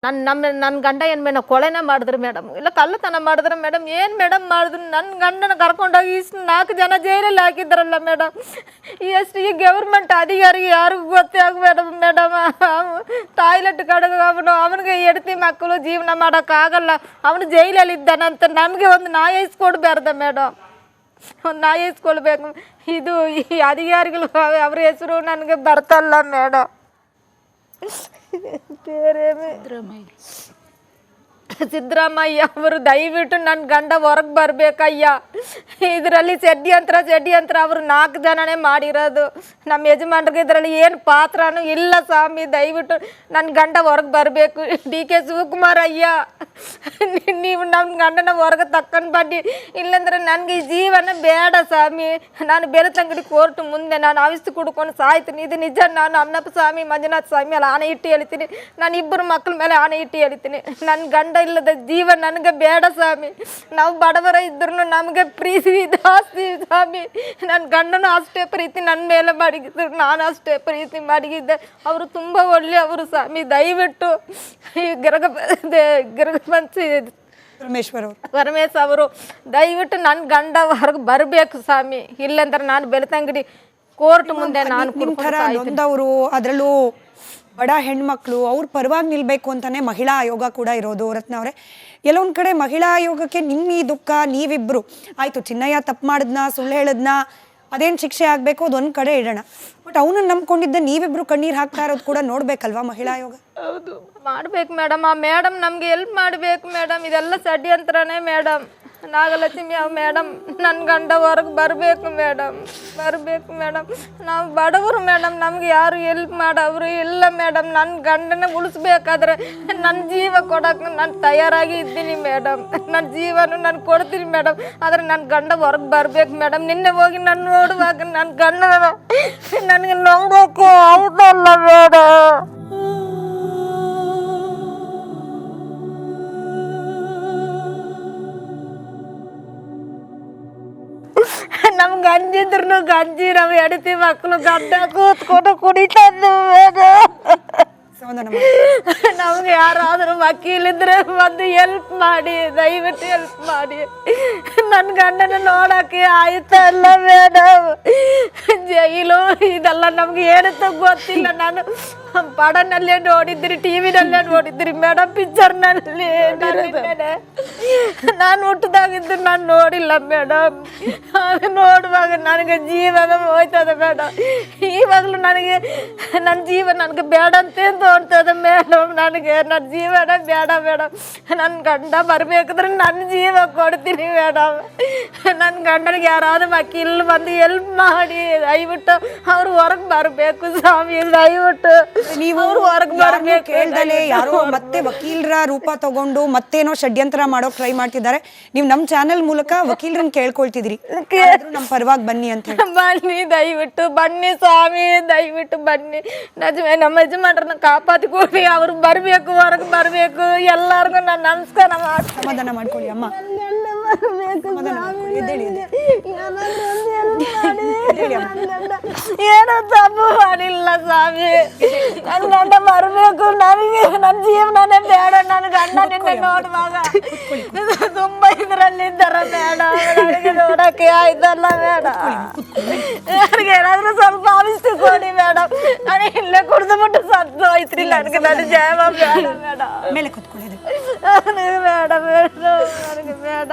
ನನ್ನ ಗಂಡ ಏನು ಮೇಡಮ್ ಕೊಳೆನೇ ಮಾಡಿದ್ರು ಮೇಡಮ್, ಇಲ್ಲ ಕಳ್ಳತನ ಮಾಡಿದ್ರು ಮೇಡಮ್, ಏನು ಮೇಡಮ್ ಮಾಡಿದ್ರು? ನನ್ನ ಗಂಡನ ಕರ್ಕೊಂಡೋಗಿ ಇಷ್ಟು 4 ಜನ ಜೈಲಲ್ಲಿ ಹಾಕಿದ್ರಲ್ಲ ಮೇಡಮ್. ಈ ಗೌರ್ಮೆಂಟ್ ಅಧಿಕಾರಿಗೆ ಯಾರಿಗೂ ಗೊತ್ತೇ ಆಗಬೇಡಮ್ ಮೇಡಮ್. ಟಾಯ್ಲೆಟ್ ಕಡೆಗೆ ಅವನಿಗೆ ಹೆಂಡತಿ ಮಕ್ಕಳು ಜೀವನ ಮಾಡೋಕ್ಕಾಗಲ್ಲ, ಅವನು ಜೈಲಲ್ಲಿ ಇದ್ದಾನಂತ ನಮಗೆ ಒಂದು ನ್ಯಾಯ ಇಸ್ಕೊಡ್ಬಾರ್ದ ಮೇಡಮ್? ಒಂದು ನ್ಯಾಯ ಇಸ್ಕೊಳ್ಬೇಕು. ಇದು ಈ ಅಧಿಕಾರಿಗಳು ಅವ್ರ ಹೆಸರು ನನಗೆ ಬರ್ತಲ್ಲ ಮೇಡಮ್. ಬೇರೆ ಸಿದ್ದರಾಮಯ್ಯ ಅವರು ದಯವಿಟ್ಟು ನನ್ನ ಗಂಡ ಹೊರಗೆ ಬರಬೇಕಯ್ಯ. ಇದರಲ್ಲಿ ಚಡ್ಡಿ ಅವರು 4 ಜನನೇ ಮಾಡಿರೋದು. ನಮ್ಮ ಯಜಮಾನ್ರಿಗೆ ಇದರಲ್ಲಿ ಏನು ಪಾತ್ರನೂ ಇಲ್ಲ ಸ್ವಾಮಿ. ದಯವಿಟ್ಟು ನನ್ನ ಗಂಡ ಹೊರಗೆ ಬರಬೇಕು. DK ಶಿವಕುಮಾರ್ ಅಯ್ಯ, ನೀವು ನಮ್ಮ ಗಂಡನ ಹೊರಗೆ ತಕ್ಕೊಂಡು ಬನ್ನಿ, ಇಲ್ಲಾಂದ್ರೆ ನನಗೆ ಈ ಜೀವನ ಬೇಡ ಸ್ವಾಮಿ. ನಾನು ಬೆಳ್ತಂಗಡಿ ಕೋರ್ಟ್ ಮುಂದೆ ನಾನು ಔಷಧಿ ಕುಡ್ಕೊಂಡು ಸಾಯ್ತೀನಿ. ಇದು ನಿಜ. ನಾನು ಅಮ್ಮನಪ್ಪ ಸ್ವಾಮಿ, ಮಂಜುನಾಥ ಸ್ವಾಮಿ ಮೇಲೆ ಆಣೆ ಇಟ್ಟು ಹೇಳ್ತೀನಿ. ನಾನು 2 ಮಕ್ಕಳ ಮೇಲೆ ಆಣೆ ಇಟ್ಟು ಹೇಳ್ತೀನಿ, ನನ್ನ ಗಂಡ ಇಲ್ಲದ ಜೀವ ನನಗೆ ಬೇಡ ಸ್ವಾಮಿ. ನಾವು ಬಡವರ ಇದ್ರೂ ನಮಗೆ ಪ್ರೀತಿ ಜಾಸ್ತಿ ಸ್ವಾಮಿ. ನನ್ನ ಗಂಡನೂ ಅಷ್ಟೇ ಪ್ರೀತಿ ನನ್ನ ಮೇಲೆ ಮಡಗಿದ್ರು, ನಾನು ಅಷ್ಟೇ ಪ್ರೀತಿ ಮಡಗಿದ್ದೆ. ಅವರು ತುಂಬ ಒಳ್ಳೆಯವರು ಸ್ವಾಮಿ. ದಯವಿಟ್ಟು ಈ ಪರಮೇಶ್ ಅವರು ದಯವಿಟ್ಟು ನನ್ನ ಗಂಡ ಹೊರಗೆ ಬರಬೇಕು ಸ್ವಾಮಿ. ಇಲ್ಲಂದ್ರೆ ನಾನು ಬೆಳ್ತಂಗಡಿ ಕೋರ್ಟ್ ಮುಂದೆ ನಾನು ಅದರಲ್ಲೂ ಬಡ ಹೆಣ್ಮಕ್ಳು ಅವ್ರ ಪರವಾಗಿ ನಿಲ್ಬೇಕು ಅಂತಾನೆ ಮಹಿಳಾ ಆಯೋಗ ಕೂಡ ಇರೋದು. ರತ್ನ ಅವರೇ, ಎಲ್ಲೊಂದ್ ಕಡೆ ಮಹಿಳಾ ಆಯೋಗಕ್ಕೆ ನಿಮ್ಮ ಈ ದುಃಖ, ನೀವಿಬ್ರು ಆಯ್ತು ಚಿನ್ನಯ್ಯ ತಪ್ಪು ಮಾಡಿದ್ನ, ಸುಳ್ಳು ಹೇಳದ್ನ, ಅದೇನು ಶಿಕ್ಷೆ ಆಗಬೇಕು ಅದೊಂದು ಕಡೆ ಇಡೋಣ. ಬಟ್ ಅವನನ್ನು ನಂಬ್ಕೊಂಡಿದ್ದ ನೀವಿಬ್ರು ಕಣ್ಣೀರು ಹಾಕ್ತಾ ಇರೋದು ಕೂಡ ನೋಡ್ಬೇಕಲ್ವಾ ಮಹಿಳಾ ಆಯೋಗ? ಹೌದು, ಮಾಡ್ಬೇಕು ಮೇಡಮ್. ಆ ಮೇಡಮ್ ನಮ್ಗೆ ಹೆಲ್ಪ್ ಮಾಡಬೇಕು ಮೇಡಮ್. ಇದೆಲ್ಲ ಷಡ್ಯಂತ್ರನೇ ಮೇಡಮ್. ನಾಗಲಕ್ಷ್ಮಿ ಮೇಡಮ್, ನನ್ನ ಗಂಡ ಹೊರಗೆ ಬರಬೇಕು ಮೇಡಮ್, ಬರಬೇಕು ಮೇಡಮ್. ನಾವು ಬಡವರು ಮೇಡಮ್, ನಮ್ಗೆ ಯಾರು ಹೆಲ್ಪ್ ಮಾಡೋರು ಇಲ್ಲ ಮೇಡಮ್. ನನ್ನ ಗಂಡನ ಉಳಿಸ್ಬೇಕಾದ್ರೆ ನನ್ನ ಜೀವ ಕೊಡೋಕೆ ನಾನು ತಯಾರಾಗಿ ಇದ್ದೀನಿ ಮೇಡಮ್. ನನ್ನ ಜೀವನ ನಾನು ಕೊಡ್ತೀನಿ ಮೇಡಮ್, ಆದರೆ ನನ್ನ ಗಂಡ ಹೊರಗೆ ಬರಬೇಕು ಮೇಡಮ್. ನಿನ್ನೆ ಹೋಗಿ ನಾನು ನೋಡುವಾಗ ನನ್ನ ಗಂಡ ನನಗೆ ನೋಡೋಕೆ ಹೌದಲ್ಲ ಮೇಡಮ್. ನಮ್ಗೆ ಗಂಜಿದ್ರು ಗಂಜಿ, ನಾವು ಹೆಂಡತಿ ಮಕ್ಕಳು ಗಂಡ ಕೂತ್ಕೊಂಡು ಕುಡಿತಂದು ನಮ್ಗೆ ಯಾರಾದರೂ ವಕೀಲಿದ್ರೆ ಬಂದು ಹೆಲ್ಪ್ ಮಾಡಿ, ದಯವಿಟ್ಟು ಹೆಲ್ಪ್ ಮಾಡಿ. ನನ್ನ ಗಂಡನ ನೋಡೋಕ್ಕೆ ಆಯ್ತಲ್ಲ ಮೇಡಮ್. ಜೈಲು ಇದೆಲ್ಲ ನಮ್ಗೆ ಏನಂತ ಗೊತ್ತಿಲ್ಲ. ನಾನು ಪಡನಲ್ಲೇ ನೋಡಿದ್ರಿ, ಟಿವಿನಲ್ಲೇ ನೋಡಿದ್ರಿ ಮೇಡಮ್, ಪಿಕ್ಚರ್ನಲ್ಲಿ. ನಾನು ಹುಟ್ಟಿದಾಗಿದ್ದು ನಾನು ನೋಡಿಲ್ಲ ಮೇಡಮ್. ನೋಡುವಾಗ ನನಗೆ ಜೀವನ ಹೋಯ್ತದೆ ಮೇಡಮ್. ಇವಾಗಲೂ ನನಗೆ ನನ್ನ ಜೀವ ನನಗೆ ಬೇಡ ಅಂತ ತೋರ್ತದೆ ಮೇಡಮ್. ನನಗೆ ನನ್ನ ಜೀವನ ಬೇಡ ಮೇಡಮ್. ನನ್ನ ಗಂಡ ಬರಬೇಕಾದ್ರೆ ನನ್ನ ಜೀವ ಕೊಡ್ತೀನಿ ಮೇಡಮ್. ನನ್ನ ಗಂಡನಿಗೆ ಯಾರಾದ್ರೂ ವಕೀಲ್ ಬಂದು ಹೆಲ್ಪ್ ಮಾಡಿ, ದಯವಿಟ್ಟು ಅವ್ರು ಹೊರಗೆ ಬರಬೇಕು ಸ್ವಾಮಿ. ದಯವಿಟ್ಟು ನೀವು ಹೊರಗೆ ಬರಬೇಕು. ಕೇಳ್ದಲೆ ಯಾರೋ ಮತ್ತೆ ವಕೀಲರ ರೂಪ ತಗೊಂಡು ಮತ್ತೇನೋ ಷಡ್ಯಂತ್ರ ಮಾಡೋಕೆ ಟ್ರೈ ಮಾಡ್ತಿದ್ದಾರೆ. ನೀವು ನಮ್ಮ ಚಾನೆಲ್ ಮೂಲಕ ವಕೀಲರನ್ನ ಕೇಳ್ಕೊಳ್ತಿದ್ರಿ, ನಮ್ಮ ಪರವಾಗಿ ಬನ್ನಿ ಅಂತ. ಬನ್ನಿ, ದಯವಿಟ್ಟು ಬನ್ನಿ ಸ್ವಾಮಿ, ದಯವಿಟ್ಟು ಬನ್ನಿ. ನಮ್ಮ ಯಜಮಾನ್ರನ್ನ ಕಾಪಾಡಿಕೊಡಿ, ಅವ್ರು ಬರಬೇಕು, ಹೊರಗೆ ಬರಬೇಕು. ಎಲ್ಲರಿಗೂ ನಾನು ನಮಸ್ಕಾರ ಮಾಡಿ ಸಮಾಧಾನ ಮಾಡ್ಕೊಳ್ಳಿ ಅಮ್ಮ. ಏನೋ ತಪ್ಪು ಮಾಡಿಲ್ಲ ಸ್ವಾಮಿ. ನನ್ನ ಗಂಡ ಬರಬೇಕು, ನನಗೆ ನನ್ನ ಜೀವನನೇ ಬೇಡ. ನನ್ನ ಗಂಡ ನಿನ್ನೆ ನೋಡುವಾಗ ತುಂಬಾ ಇದರಲ್ಲಿದ್ದಾರೆ ಮೇಡಮ್. ನನಗೆ ನೋಡಕ್ಕೆ ಆಯ್ತಲ್ಲ ಮೇಡಮ್. ನನಗೆ ಏನಾದ್ರೂ ಸ್ವಲ್ಪ ಆವಿಸ್ತು ಕೊಡಿ ಮೇಡಮ್. ನಾನು ಇಲ್ಲೇ ಕುಡಿದ್ಬಿಟ್ಟು ಸತ್ತು ಹೋಯ್ತ್ರಿ. ನನಗೆ ನನ್ನ ಜೀವ ಬೇಡ ಮೇಡಮ್. ಮೇಲೆ ಕೂತ್ಕೊಳ್ಳಿ. ನನಗೆ ಬೇಡ ಮೇಡಮ್, ನನಗೆ ಬೇಡ.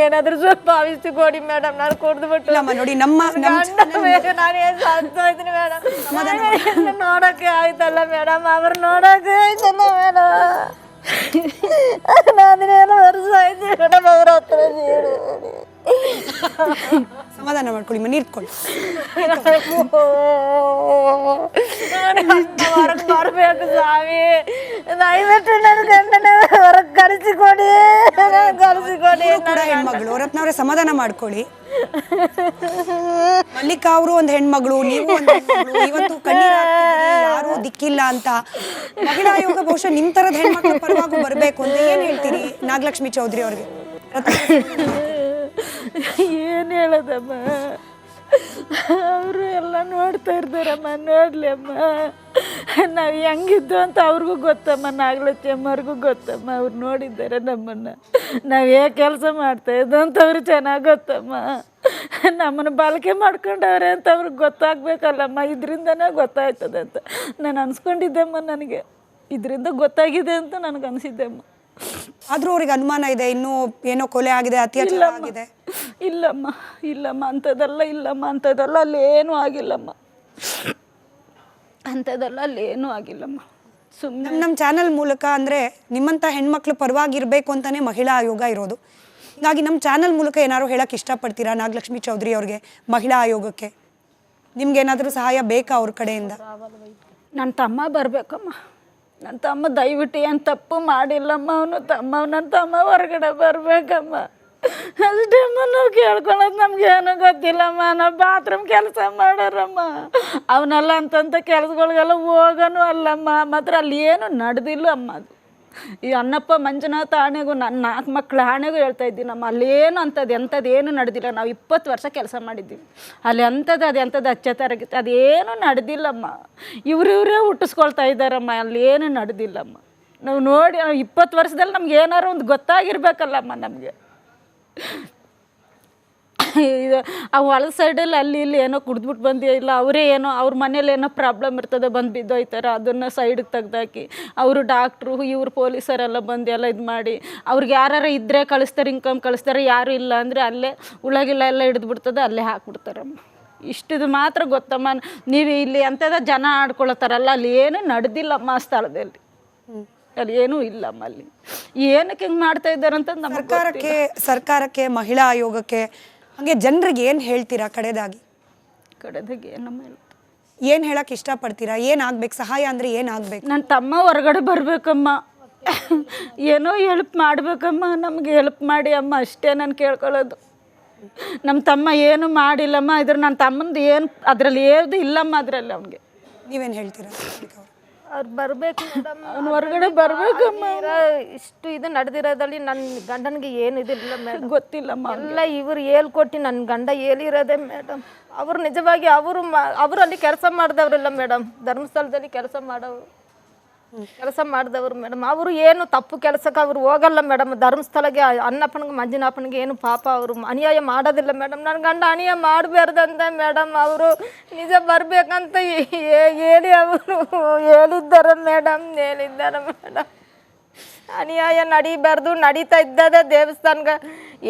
ಏನಾದ್ರೂ ಸ್ವಲ್ಪ ಆವಿಸ್ತು ಕೊಡಿ ಮೇಡಮ್. ನಾನು ಕುಡಿದ್ಬಿಟ್ಟು ನೋಡಿ ನಮ್ಮ ನಾನೇನು ಸತ್ತೋಯ್ತೀನಿ ಮೇಡಮ್. ನೋಡಕ್ಕೆ ಆಯ್ತಲ್ಲ ಮೇಡಮ್, ಅವ್ರು ನೋಡಕ್ಕೆ ಆಯ್ತಲ್ಲ ಮೇಡಮ್. ನಾನೇನೋ ವರ್ಷ ಆಯ್ತು ಮೇಡಮ್ ಅವ್ರ ಹತ್ರ ಸಮಾಧಾನ ಮಾಡ್ಕೊಳ್ಳಿ, ನೀರು ಇಟ್ಕೊಳ್ಳಿ. ಹೊರಗೆ ಬರಬೇಕು ಸ್ವಾಮಿ. ದಯವಿಟ್ಟು ನನ್ನ ಗಂಡನ ಹೊರಗೆ ಕರೆಸಿಕೊಡಿ, ಕರೆಸಿಕೊಡಿ. ಹೆಣ್ಮಗಳು ರತ್ನವ್ರೆ, ಸಮಾಧಾನ ಮಾಡ್ಕೊಳ್ಳಿ. ಮಲ್ಲಿಕಾ ಅವರು ಒಂದು ಹೆಣ್ಮಗಳು, ನೀವು ಒಂದು ಹೆಣ್ಮಗಳು. ಇವತ್ತು ಕಣ್ಣೀರು ಯಾರು ದಿಕ್ಕಿಲ್ಲ ಅಂತ ಮಹಿಳಾ ಆಯೋಗ ಬಹುಶಃ ನಿಮ್ ತರದ ಹೆಣ್ಮಕ್ಳ ಪರವಾಗಿ ಬರ್ಬೇಕು ಅಂತ ಏನ್ ಹೇಳ್ತೀರಿ ನಾಗಲಕ್ಷ್ಮಿ ಚೌಧರಿ ಅವ್ರಿಗೆ? ಏನು ಹೇಳೋದಮ್ಮ, ಅವರು ಎಲ್ಲ ನೋಡ್ತಾ ಇರ್ತಾರಮ್ಮ, ನೋಡಲಿ ಅಮ್ಮ. ನಾವು ಹೆಂಗಿದ್ದು ಅಂತ ಅವ್ರಿಗೂ ಗೊತ್ತಮ್ಮ, ನಾಗಲಕ್ಷ್ಮವ್ರಿಗೂ ಗೊತ್ತಮ್ಮ, ಅವ್ರು ನೋಡಿದ್ದಾರೆ ನಮ್ಮನ್ನು. ನಾವು ಹೇಗೆ ಕೆಲಸ ಮಾಡ್ತಾಯಿದ್ದು ಅಂತ ಅವ್ರಿಗೆ ಚೆನ್ನಾಗಿ ಗೊತ್ತಮ್ಮ. ನಮ್ಮನ್ನು ಬಳಕೆ ಮಾಡ್ಕೊಂಡವ್ರೆ ಅಂತ ಅವ್ರಿಗೆ ಗೊತ್ತಾಗಬೇಕಲ್ಲಮ್ಮ, ಇದರಿಂದನೇ ಗೊತ್ತಾಯ್ತದೆ ಅಂತ ನಾನು ಅನ್ಸ್ಕೊಂಡಿದ್ದೆಮ್ಮ. ನನಗೆ ಇದರಿಂದ ಗೊತ್ತಾಗಿದೆ ಅಂತ ನನಗೆ ಅನಿಸಿದ್ದೆಮ್ಮ. ಆದರೂ ಅವ್ರಿಗೆ ಅನುಮಾನ ಇದೆ, ಇನ್ನೂ ಏನೋ ಕೊಲೆ ಆಗಿದೆ, ಅತ್ಯಾಚಾರ ಆಗಿದೆ. ಇಲ್ಲಮ್ಮ ಅಂಥದ್ದೆಲ್ಲ ಅಲ್ಲಿ ಏನೂ ಆಗಿಲ್ಲಮ್ಮ, ಅಂಥದ್ದೆಲ್ಲ ಅಲ್ಲಿ ಏನೂ ಆಗಿಲ್ಲಮ್ಮ. ಸುಮ್ಮನೆ ನಮ್ಮ ಚಾನಲ್ ಮೂಲಕ ಅಂದರೆ ನಿಮ್ಮಂಥ ಹೆಣ್ಮಕ್ಳು ಪರವಾಗಿರಬೇಕು ಅಂತಲೇ ಮಹಿಳಾ ಆಯೋಗ ಇರೋದು. ಹೀಗಾಗಿ ನಮ್ಮ ಚಾನಲ್ ಮೂಲಕ ಏನಾದ್ರು ಹೇಳಕ್ಕೆ ಇಷ್ಟಪಡ್ತೀರಾ ನಾಗಲಕ್ಷ್ಮಿ ಚೌಧರಿ ಅವ್ರಿಗೆ, ಮಹಿಳಾ ಆಯೋಗಕ್ಕೆ? ನಿಮ್ಗೇನಾದರೂ ಸಹಾಯ ಬೇಕಾ ಅವ್ರ ಕಡೆಯಿಂದ? ನನ್ನ ತಮ್ಮ ಬರಬೇಕಮ್ಮ, ನನ್ನ ತಮ್ಮ ದಯವಿಟ್ಟು ಏನು ತಪ್ಪು ಮಾಡಿಲ್ಲಮ್ಮ. ನನ್ನ ತಮ್ಮ ಹೊರಗಡೆ ಬರಬೇಕಮ್ಮ, ಅಷ್ಟೇಮ್ಮ. ನಾವು ಕೇಳ್ಕೊಳ್ಳೋದು ನಮಗೇನು ಗೊತ್ತಿಲ್ಲಮ್ಮ. ನಾವು ಬಾತ್ರೂಮ್ ಕೆಲಸ ಮಾಡೋರಮ್ಮ, ಅವನ್ನೆಲ್ಲ ಅಂತಂಥ ಕೆಲಸಗಳಿಗೆಲ್ಲ ಹೋಗೋನು ಅಲ್ಲಮ್ಮ. ಮಾತ್ರ ಅಲ್ಲಿ ಏನು ನಡೆದಿಲ್ಲ ಅಮ್ಮ. ಅದು ಈ ಅನ್ನಪ್ಪ ಮಂಜುನಾಥ ಆಣೆಗೂ ನನ್ನ 4 ಮಕ್ಳ ಆಣೆಗೂ ಹೇಳ್ತಾ ಇದ್ದೀನಮ್ಮ, ಅಲ್ಲೇನು ಎಂಥದ್ದು ಏನು ನಡೆದಿಲ್ಲ. ನಾವು 20 ವರ್ಷ ಕೆಲಸ ಮಾಡಿದ್ದೀವಿ ಅಲ್ಲಿ. ಎಂಥದ್ದು ಅತ್ಯಾಚಾರ ಅದೇನು ನಡೆದಿಲ್ಲಮ್ಮ. ಇವರೇ ಹುಟ್ಟಿಸ್ಕೊಳ್ತಾ ಇದ್ದಾರಮ್ಮ, ಅಲ್ಲಿ ಏನು ನಡೆದಿಲ್ಲಮ್ಮ. ನಾವು ನೋಡಿ 20 ವರ್ಷದಲ್ಲಿ ನಮ್ಗೆ ಏನಾರು ಒಂದು ಗೊತ್ತಾಗಿರ್ಬೇಕಲ್ಲಮ್ಮ ನಮಗೆ. ಇದು ಆ ಹೊಲದ ಸೈಡಲ್ಲಿ ಅಲ್ಲಿ ಇಲ್ಲಿ ಏನೋ ಕುಡಿದ್ಬಿಟ್ಟು ಬಂದೇ ಇಲ್ಲ, ಅವರೇ ಏನೋ ಅವ್ರ ಮನೇಲಿ ಏನೋ ಪ್ರಾಬ್ಲಮ್ ಇರ್ತದೆ, ಬಂದು ಬಿದ್ದೋಯ್ತಾರೆ, ಅದನ್ನು ಸೈಡಿಗೆ ತೆಗ್ದಾಕಿ ಅವರು ಡಾಕ್ಟ್ರು ಇವ್ರು ಪೊಲೀಸರೆಲ್ಲ ಬಂದು ಎಲ್ಲ ಇದು ಮಾಡಿ ಅವ್ರಿಗೆ ಯಾರು ಇದ್ದರೆ ಕಳಿಸ್ತಾರೆ, ಇನ್ಕಮ್ ಕಳಿಸ್ತಾರೆ. ಯಾರು ಇಲ್ಲ ಅಂದರೆ ಅಲ್ಲೇ ಉಳಗಿಲ್ಲ ಎಲ್ಲ ಹಿಡಿದ್ಬಿಡ್ತದೆ, ಅಲ್ಲೇ ಹಾಕ್ಬಿಡ್ತಾರಮ್ಮ. ಇಷ್ಟಿದು ಮಾತ್ರ ಗೊತ್ತಮ್ಮ. ನೀವು ಇಲ್ಲಿ ಅಂಥದ್ದು ಜನ ಆಡ್ಕೊಳತ್ತಾರಲ್ಲ, ಅಲ್ಲಿ ಏನೂ ನಡೆದಿಲ್ಲಮ್ಮ ಆ ಸ್ಥಳದಲ್ಲಿ, ಅಲ್ಲಿ ಏನೂ ಇಲ್ಲಮ್ಮ. ಅಲ್ಲಿ ಏನಕ್ಕೆ ಹಿಂಗೆ ಮಾಡ್ತಾ ಇದ್ದಾರಂತ ನಮಗೆ ಸರ್ಕಾರಕ್ಕೆ ಮಹಿಳಾ ಆಯೋಗಕ್ಕೆ ಹಾಗೆ ಜನರಿಗೆ ಏನು ಹೇಳ್ತೀರಾ? ಕಡೆದಾಗಿ ಏನಮ್ಮ ಏನು ಹೇಳಕ್ಕೆ ಇಷ್ಟಪಡ್ತೀರಾ? ಏನಾಗಬೇಕು ಸಹಾಯ ಅಂದರೆ ಏನಾಗಬೇಕು? ನನ್ನ ತಮ್ಮ ಹೊರಗಡೆ ಬರಬೇಕಮ್ಮ, ಏನೋ ಹೆಲ್ಪ್ ಮಾಡಬೇಕಮ್ಮ, ನಮಗೆ ಹೆಲ್ಪ್ ಮಾಡಿ ಅಮ್ಮ, ಅಷ್ಟೇ ನಾನು ಕೇಳ್ಕೊಳ್ಳೋದು. ನಮ್ಮ ತಮ್ಮ ಏನು ಮಾಡಿಲ್ಲಮ್ಮ, ಇದ್ರ ನನ್ನ ತಮ್ಮಂದು ಏನು ಅದರಲ್ಲಿ ಏನು ಇಲ್ಲಮ್ಮ, ಅದರಲ್ಲಿ ಅವನಿಗೆ. ನೀವೇನು ಹೇಳ್ತೀರಾ? ಅವ್ರು ಬರಬೇಕು ಮೇಡಮ್, ಅವ್ನು ಹೊರಗಡೆ ಬರಬೇಕಮ್ಮ. ಇಷ್ಟು ಇದು ನಡೆದಿರೋದ್ರಲ್ಲಿ ನನ್ನ ಗಂಡನಿಗೆ ಏನಿದಿಲ್ಲ ಮೇಡಮ್, ಗೊತ್ತಿಲ್ಲಮ್ಮ. ಎಲ್ಲ ಇವ್ರು ಹೇಳ್ಕೊಟ್ಟು ನನ್ನ ಗಂಡ ಹೇಳಿರೋದೆ ಮೇಡಮ್. ಅವರು ನಿಜವಾಗಿ ಅವರು ಅಲ್ಲಿ ಕೆಲಸ ಮಾಡಿದವ್ರಿಲ್ಲ ಮೇಡಮ್, ಧರ್ಮಸ್ಥಳದಲ್ಲಿ ಕೆಲಸ ಮಾಡಿದವರು ಮೇಡಮ್. ಅವರು ಏನು ತಪ್ಪು ಕೆಲಸಕ್ಕೆ ಅವ್ರು ಹೋಗಲ್ಲ ಮೇಡಮ್. ಧರ್ಮಸ್ಥಳಕ್ಕೆ ಅನ್ನಪ್ಪನಿಗೆ ಮಂಜುನಾಥನಿಗೆ ಏನು ಪಾಪ ಅವರು ಅನ್ಯಾಯ ಮಾಡೋದಿಲ್ಲ ಮೇಡಮ್. ನನ್ನ ಗಂಡ ಅನ್ಯಾಯ ಮಾಡಬಾರ್ದಂತ ಮೇಡಮ್ ಅವರು ನಿಜ ಬರಬೇಕಂತ ಹೇಳಿ ಅವರು ಹೇಳಿದ್ದಾರೆ ಮೇಡಮ್. ಅನ್ಯಾಯ ನಡೀಬಾರ್ದು, ನಡೀತಾ ಇದ್ದದೆ ದೇವಸ್ಥಾನಕ್ಕೆ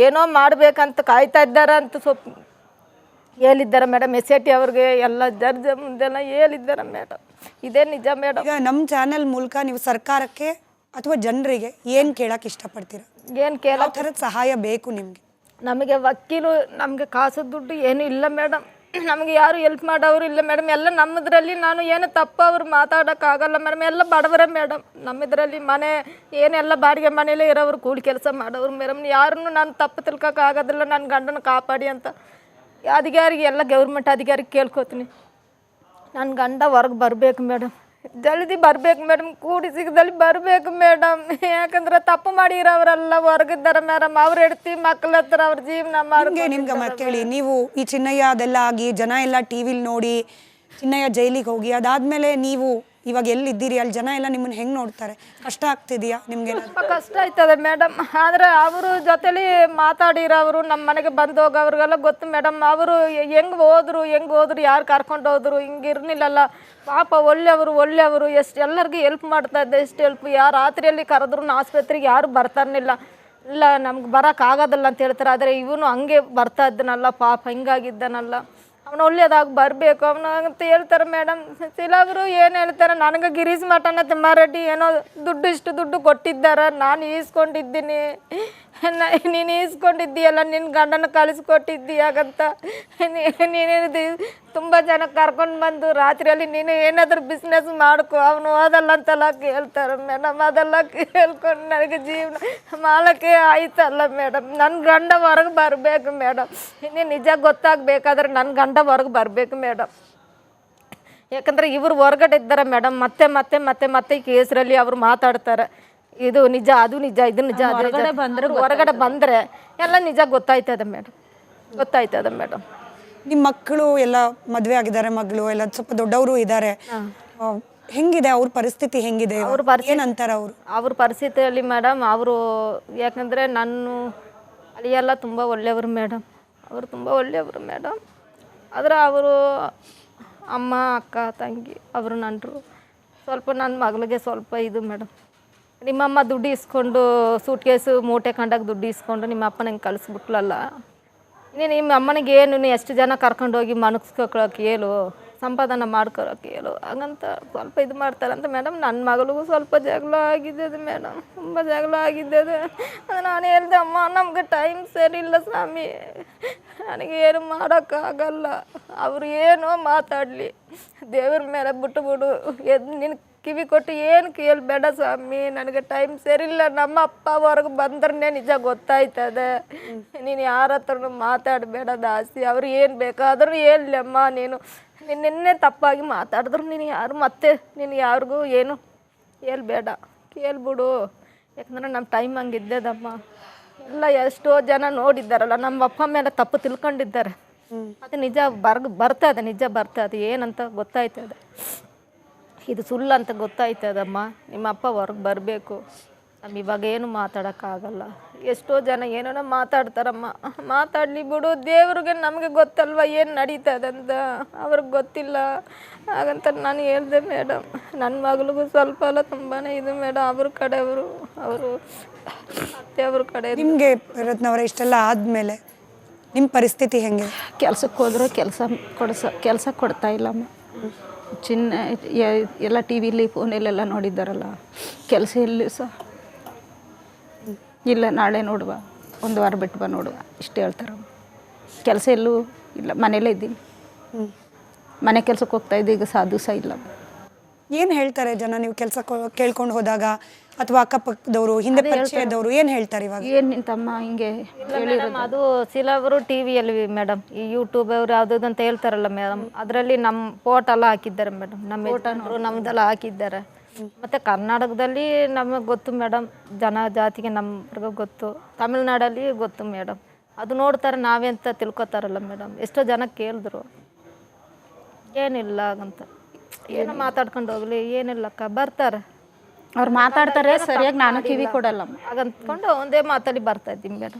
ಏನೋ ಮಾಡಬೇಕಂತ ಕಾಯ್ತಾ ಇದ್ದಾರೆ ಅಂತ ಹೇಳಿದ್ದಾರೆ ಮೇಡಮ್. SIT ಅವ್ರಿಗೆ ಎಲ್ಲ ಜಡ್ಜ್ ಮುಂದೆಲ್ಲ ಹೇಳಿದ್ದಾರೆ ಮೇಡಮ್. ಇದೇ ನಿಜ ಮೇಡಮ್. ಈಗ ನಮ್ಮ ಚಾನೆಲ್ ಮೂಲಕ ನೀವು ಸರ್ಕಾರಕ್ಕೆ ಅಥವಾ ಜನರಿಗೆ ಏನು ಕೇಳಕ್ಕೆ ಇಷ್ಟಪಡ್ತೀರಾ? ಏನು ಕೇಳೋ ಥರದ ಸಹಾಯ ಬೇಕು ನಿಮಗೆ? ನಮಗೆ ವಕೀಲು, ನಮಗೆ ಕಾಸು ದುಡ್ಡು ಏನೂ ಇಲ್ಲ ಮೇಡಮ್. ನಮಗೆ ಯಾರು ಹೆಲ್ಪ್ ಮಾಡೋರು ಇಲ್ಲ ಮೇಡಮ್. ಎಲ್ಲ ನಮ್ಮದ್ರಲ್ಲಿ ನಾನು ಏನು ತಪ್ಪು ಅವ್ರು ಮಾತಾಡೋಕ್ಕಾಗಲ್ಲ ಮೇಡಮ್. ಎಲ್ಲ ಬಡವರೇ ಮೇಡಮ್. ನಮ್ಮಿದ್ರಲ್ಲಿ ಮನೆ ಏನೆಲ್ಲ ಬಾಡಿಗೆ ಮನೇಲೇ ಇರೋರು, ಕೂಲಿ ಕೆಲಸ ಮಾಡೋರು ಮೇಡಮ್. ಯಾರನ್ನು ನಾನು ತಪ್ಪು ತಿಳ್ಕೊಕ್ಕಾಗೋದಿಲ್ಲ. ನನ್ನ ಗಂಡನ ಕಾಪಾಡಿ ಅಂತ ಅಧಿಕಾರಿಗೆ ಎಲ್ಲ ಗೌರ್ಮೆಂಟ್ ಅಧಿಕಾರಿಗೆ ಕೇಳ್ಕೊತೀನಿ. ನನ್ನ ಗಂಡ ಹೊರಗೆ ಬರಬೇಕು ಮೇಡಮ್, ಜಲ್ದಿ ಬರಬೇಕು ಮೇಡಮ್, ಕೂಡಿ ಸಿಗದಲ್ಲಿ ಬರಬೇಕು ಮೇಡಮ್. ಯಾಕಂದ್ರೆ ತಪ್ಪು ಮಾಡಿರೋರೆಲ್ಲ ಹೊರಗಿದ್ದಾರೆ ಮೇಡಮ್. ಅವ್ರು ಹೆಡ್ತಿ ಮಕ್ಕಳ ಹತ್ರ ಅವ್ರ ಜೀವನ ಮಾಡಿ ನಿಮ್ಗೆ ಮತ್ತೆ ಕೇಳಿ, ನೀವು ಈ ಚಿನ್ನಯ್ಯ ಅದೆಲ್ಲ ಆಗಿ ಜನ ಎಲ್ಲ TV ನೋಡಿ ಚಿನ್ನಯ್ಯ ಜೈಲಿಗೆ ಹೋಗಿ ಅದಾದ್ಮೇಲೆ ನೀವು ಇವಾಗ ಎಲ್ಲಿದ್ದೀರಿ, ಅಲ್ಲಿ ಜನ ಎಲ್ಲ ನಿಮ್ಮನ್ನ ಹೆಂಗೆ ನೋಡ್ತಾರೆ? ಕಷ್ಟ ಆಗ್ತಿದೆಯಾ ನಿಮಗೆ? ತುಂಬ ಕಷ್ಟ ಆಯ್ತದೆ ಮೇಡಮ್. ಆದರೆ ಅವರು ಜೊತೆಲಿ ಮಾತಾಡಿರೋರು ನಮ್ಮ ಮನೆಗೆ ಬಂದು ಹೋಗೋವ್ರಿಗೆಲ್ಲ ಗೊತ್ತು ಮೇಡಮ್. ಅವರು ಹೆಂಗೆ ಹೋದ್ರು ಯಾರು ಕರ್ಕೊಂಡು ಹೋದ್ರು, ಹಿಂಗೆ ಇರಲಿಲ್ಲಲ್ಲ ಪಾಪ. ಒಳ್ಳೆಯವರು ಎಷ್ಟು ಎಲ್ಲರಿಗೂ ಹೆಲ್ಪ್ ಮಾಡ್ತಾ ಇದ್ದೆ, ಎಷ್ಟು ಹೆಲ್ಪ್. ಯಾರು ರಾತ್ರಿಯಲ್ಲಿ ಕರೆದ್ರು ಆಸ್ಪತ್ರೆಗೆ ಯಾರು ಬರ್ತಾರನಿಲ್ಲ. ಇಲ್ಲ ನಮ್ಗೆ ಬರೋಕ್ಕಾಗೋದಿಲ್ಲ ಅಂತ ಹೇಳ್ತಾರೆ. ಆದರೆ ಇವನು ಹಂಗೆ ಬರ್ತಾ ಇದ್ದನಲ್ಲ ಪಾಪ, ಹಿಂಗಾಗಿದ್ದನಲ್ಲ. ಅವನು ಒಳ್ಳೇದಾಗಿ ಬರಬೇಕು ಅವನು ಅಂತ ಹೇಳ್ತಾರೆ ಮೇಡಮ್. ಕೆಲವರು ಏನು ಹೇಳ್ತಾರೆ, ನನಗೆ ಗಿರೀಶ್ ಮಠನ ತಿಮ್ಮಾರೆಡ್ಡಿ ಏನೋ ಇಷ್ಟು ದುಡ್ಡು ಕೊಟ್ಟಿದ್ದಾರೆ, ನಾನು ಈಸ್ಕೊಂಡಿದ್ದೀನಿ, ನೀನು ಈಸ್ಕೊಂಡಿದ್ದೀಯಲ್ಲ, ನಿನ್ನ ಗಂಡನ ಕಳಿಸ್ಕೊಟ್ಟಿದ್ದೀಯಾಗಂತ. ನೀನೇನಿದೆ ತುಂಬ ಜನ ಕರ್ಕೊಂಡು ಬಂದು ರಾತ್ರಿಯಲ್ಲಿ ನೀನು ಏನಾದರೂ ಬಿಸ್ನೆಸ್ ಮಾಡ್ಕೊ, ಅವನು ಓದಲ್ಲ ಅಂತೆಲ್ಲ ಕೇಳ್ತಾರೆ ಮೇಡಮ್. ಅದೆಲ್ಲ ಕೇಳ್ಕೊಂಡು ನನಗೆ ಜೀವನ ಮಾಡೋಕ್ಕೆ ಆಯ್ತಲ್ಲ ಮೇಡಮ್. ನನ್ನ ಗಂಡ ಹೊರಗೆ ಬರಬೇಕು ಮೇಡಮ್. ಇನ್ನೇ ನಿಜ ಗೊತ್ತಾಗಬೇಕಾದ್ರೆ ನನ್ನ ಗಂಡ ಹೊರಗೆ ಬರಬೇಕು ಮೇಡಮ್. ಯಾಕಂದರೆ ಇವರು ಹೊರಗಡೆ ಇದ್ದಾರೆ ಮೇಡಮ್. ಮತ್ತೆ ಈ ಕೇಸರಲ್ಲಿ ಅವರು ಮಾತಾಡ್ತಾರೆ, ಇದು ನಿಜ ಅದು ನಿಜ ಇದು ನಿಜ. ಹೊರಗಡೆ ಬಂದರೆ ಎಲ್ಲ ನಿಜ ಗೊತ್ತಾಯ್ತದೆ ಮೇಡಮ್. ಗೊತ್ತಾಯ್ತದ ಮೇಡಮ್. ನಿಮ್ಮ ಮಕ್ಕಳು ಎಲ್ಲ ಮದುವೆ ಆಗಿದ್ದಾರೆ, ಮಗಳು ಎಲ್ಲ ಸ್ವಲ್ಪ ದೊಡ್ಡವರು ಇದ್ದಾರೆ. ಹೆಂಗಿದೆ ಅವ್ರ ಪರಿಸ್ಥಿತಿ ಹೆಂಗಿದೆ? ಏನಂತಾರ ಅವರು? ಅವ್ರ ಪರಿಸ್ಥಿತಿಯಲ್ಲಿ ಮೇಡಮ್ ಅವರು ಯಾಕಂದರೆ ನಾನು ಅಳಿಯೆಲ್ಲ ತುಂಬ ಒಳ್ಳೆಯವರು ಮೇಡಮ್, ಅವರು ತುಂಬ ಒಳ್ಳೆಯವರು ಮೇಡಮ್. ಆದರೆ ಅವರು ಅಮ್ಮ ಅಕ್ಕ ತಂಗಿ ಅವರು ನನ್ನರು ಸ್ವಲ್ಪ ನನ್ನ ಮಗಳಿಗೆ ಸ್ವಲ್ಪ ಇದು ಮೇಡಮ್. ನಿಮ್ಮಮ್ಮ ದುಡ್ಡು ಇಸ್ಕೊಂಡು ಸೂಟ್ ಕೇಸು ಮೂಟೆ ಕಂಡಾಗ ದುಡ್ಡು ಇಸ್ಕೊಂಡು ನಿಮ್ಮ ಅಪ್ಪನ ಹಿಂಗೆ ಕಳಿಸ್ಬಿಟ್ಲಲ್ಲ, ನಿಮ್ಮ ಅಮ್ಮನಿಗೆ ಏನು ಎಷ್ಟು ಜನ ಕರ್ಕೊಂಡೋಗಿ ಮನಸ್ಕೊಳಕ್ಕೆ ಹೇಳು, ಸಂಪಾದನೆ ಮಾಡ್ಕೊಳಕ್ಕೆ ಹೇಳು, ಹಾಗಂತ ಸ್ವಲ್ಪ ಇದು ಮಾಡ್ತಾರಂತ ಮೇಡಮ್. ನನ್ನ ಮಗಳಿಗೂ ಸ್ವಲ್ಪ ಜಗಳ ಆಗಿದ್ದದು ಮೇಡಮ್, ತುಂಬ ಜಗಳ ಆಗಿದ್ದದು. ನಾನು ಹೇಳ್ದೆ ಅಮ್ಮ ನಮ್ಗೆ ಟೈಮ್ ಸರಿ ಇಲ್ಲ ಸ್ವಾಮಿ, ನನಗೆ ಏನು ಮಾಡೋಕ್ಕಾಗಲ್ಲ, ಅವರು ಏನೋ ಮಾತಾಡಲಿ, ದೇವ್ರ ಮೇಲೆ ಬಿಟ್ಟು ಎದ್ದು ನಿನ್ನ ಕಿವಿ ಕೊಟ್ಟು ಏನು ಕೇಳಬೇಡ ಸ್ವಾಮಿ, ನನಗೆ ಟೈಮ್ ಸರಿಯಿಲ್ಲ. ನಮ್ಮ ಅಪ್ಪ ಹೊರಗೆ ಬಂದ್ರೆ ನಿಜ ಗೊತ್ತಾಯ್ತದೆ, ನೀನು ಯಾರ ಹತ್ರನೂ ಮಾತಾಡಬೇಡ ದಾಸಿ, ಅವ್ರು ಏನು ಬೇಕಾದ್ರೂ ಹೇಳಮ್ಮ, ನೀನು ನಿನ್ನೆ ತಪ್ಪಾಗಿ ಮಾತಾಡಿದ್ರು ನೀನು ಯಾರಿಗೂ ಏನು ಹೇಳ್ಬೇಡ, ಕೇಳ್ಬಿಡು. ಯಾಕಂದ್ರೆ ನಮ್ಮ ಟೈಮ್ ಹಂಗೆ ಇದ್ದದಮ್ಮ. ಎಲ್ಲ ಎಷ್ಟೋ ಜನ ನೋಡಿದ್ದಾರಲ್ಲ, ನಮ್ಮ ಅಪ್ಪ ಮೇಲೆ ತಪ್ಪು ತಿಳ್ಕೊಂಡಿದ್ದಾರೆ, ಅದು ನಿಜ ಬರ್ತದೆ, ನಿಜ ಬರ್ತದೆ, ಏನಂತ ಗೊತ್ತಾಯ್ತದೆ, ಇದು ಸುಳ್ಳು ಅಂತ ಗೊತ್ತಾಯ್ತದಮ್ಮ. ನಿಮ್ಮ ಅಪ್ಪ ಹೊರಗೆ ಬರಬೇಕು, ನಮ್ಮ ಇವಾಗ ಏನು ಮಾತಾಡೋಕ್ಕಾಗಲ್ಲ. ಎಷ್ಟೋ ಜನ ಏನೇನೋ ಮಾತಾಡ್ತಾರಮ್ಮ, ಮಾತಾಡಲಿ ಬಿಡು, ದೇವ್ರಿಗೆ ನಮಗೆ ಗೊತ್ತಲ್ವ ಏನು ನಡೀತದಂತ, ಅವ್ರಿಗೆ ಗೊತ್ತಿಲ್ಲ. ಹಾಗಂತ ನಾನು ಹೇಳಿದೆ ಮೇಡಮ್. ನನ್ನ ಮಗಳಿಗೂ ಸ್ವಲ್ಪ ಅಲ್ಲ ತುಂಬಾ ಇದು ಮೇಡಮ್, ಅವ್ರ ಕಡೆಯವರು, ಅವರು ಅತ್ತೆ ಅವ್ರ ಕಡೆ. ನಿಮಗೆ ರತ್ನವರ ಇಷ್ಟೆಲ್ಲ ಆದಮೇಲೆ ನಿಮ್ಮ ಪರಿಸ್ಥಿತಿ ಹೆಂಗೆ? ಕೆಲ್ಸಕ್ಕೆ ಹೋದ್ರೆ ಕೆಲಸ ಕೊಡ್ತಾ ಇಲ್ಲಮ್ಮ. ಎಲ್ಲ ಟಿ ವಿಲಿ ಫೋನಲ್ಲೆಲ್ಲ ನೋಡಿದ್ದಾರಲ್ಲ, ಕೆಲಸ ಎಲ್ಲಿ ಸಹ ಇಲ್ಲ, ನಾಳೆ ನೋಡುವ, ಒಂದು ವಾರ ಬಿಟ್ಟು ಬಾ ನೋಡುವ, ಇಷ್ಟು ಹೇಳ್ತಾರಮ್ಮ. ಕೆಲಸ ಎಲ್ಲೂ ಇಲ್ಲ, ಮನೇಲೇ ಇದ್ದೀನಿ, ಮನೆ ಕೆಲಸಕ್ಕೆ ಹೋಗ್ತಾ ಇದ್ದೆ, ಈಗ ಸಾಧು ಸಹ ಇಲ್ಲ. ಏನು ಹೇಳ್ತಾರೆ ಜನ ನೀವು ಕೆಲಸ ಕೇಳ್ಕೊಂಡು ಹೋದಾಗ, ಅಥವಾ ಅಕ್ಕಪಕ್ಕದವರು, ಹಿಂದೆ ಪರಿಚಯದವರು ಏನು ಹೇಳ್ತಾರೆ ಇವಾಗ? ಏನು ನಿಂತಮ್ಮ ಹಿಂಗೆ ಮೇಡಮ್, ಅದು ಸಿಲವರು ಟಿ ವಿಯಲ್ಲಿ ಮೇಡಮ್, ಈ ಯೂಟ್ಯೂಬ್ ಅವ್ರು ಯಾವ್ದು ಅಂತ ಹೇಳ್ತಾರಲ್ಲ ಮೇಡಮ್, ಅದರಲ್ಲಿ ನಮ್ಮ ಫೋಟೋ ಎಲ್ಲ ಹಾಕಿದ್ದಾರೆ ಮೇಡಮ್, ನಮ್ಮ ಫೋಟೋನವರು ನಮ್ದೆಲ್ಲ ಹಾಕಿದ್ದಾರೆ. ಮತ್ತು ಕರ್ನಾಟಕದಲ್ಲಿ ನಮಗೆ ಗೊತ್ತು ಮೇಡಮ್, ಜಾತಿಗೆ ನಮ್ಗೆ ಗೊತ್ತು, ತಮಿಳ್ನಾಡಲ್ಲಿ ಗೊತ್ತು ಮೇಡಮ್. ಅದು ನೋಡ್ತಾರೆ, ನಾವೇ ಅಂತ ತಿಳ್ಕೊತಾರಲ್ಲ ಮೇಡಮ್. ಎಷ್ಟೋ ಜನ ಕೇಳಿದ್ರು, ಏನಿಲ್ಲ ಅಂತ, ಏನೋ ಮಾತಾಡ್ಕೊಂಡು ಹೋಗ್ಲಿ, ಏನಿಲ್ಲಕ್ಕ ಬರ್ತಾರೆ, ಅವ್ರು ಮಾತಾಡ್ತಾರೆ ಸರಿಯಾಗಿ, ನಾನು ಕಿವಿ ಕೊಡಲ್ಲ ಹಾಗಂತ್ಕೊಂಡು ಒಂದೇ ಮಾತಲ್ಲಿ ಬರ್ತಾ ಇದ್ದೀನಿ ಮೇಡಮ್.